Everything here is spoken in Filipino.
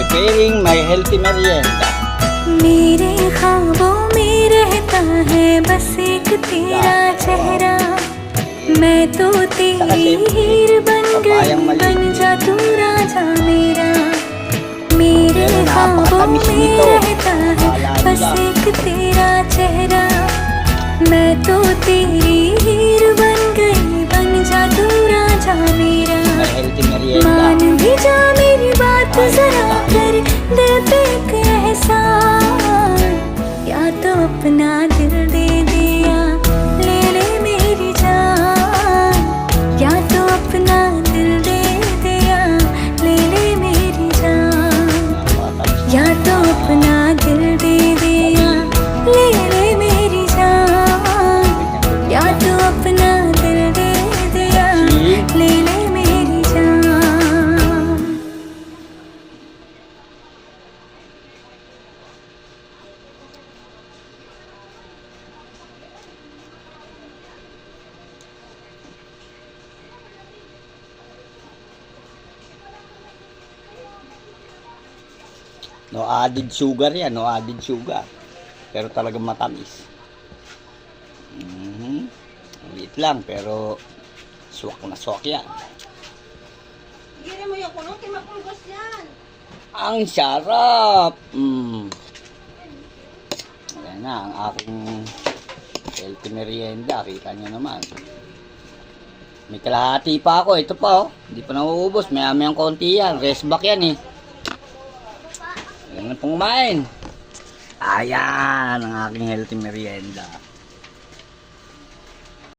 preparing my healthy merienda. मेरे ख्वाबों में रहता है बस एक तेरा चेहरा, मैं तो तेरी हीर बन गई, बन जा तू राजा मेरा। मेरे ख्वाबों में रहता है बस एक तेरा चेहरा, मैं तो तेरी हीर बन गई, बन जा तू राजा मेरा। मान भी जा मेरी बात जरा, कर दिल पे एक एहसान, या तो अपना दिल दे दिया, ले ले मेरी जान, या तो अपना दिल दे दिया, ले ले मेरी जान, या तो अपना दिल दे दिया, ले ले मेरी जान, या तो अपना दिल दे दिया, ले ले मेरी जान। No added sugar yan, no added sugar. Pero talagang matamis. Liit lang, pero swak na swak yan. Giri mo yung kulong, kimapulgos yan. Ang sarap! Ayan na, ang aking healthy merienda. Kita nyo naman. May kalahati pa ako. Ito pa, oh. Hindi pa nauubos. May-amayang konti yan. Rest back yan, eh. Ayan na pong kumain. Ayan, ang aking healthy merienda.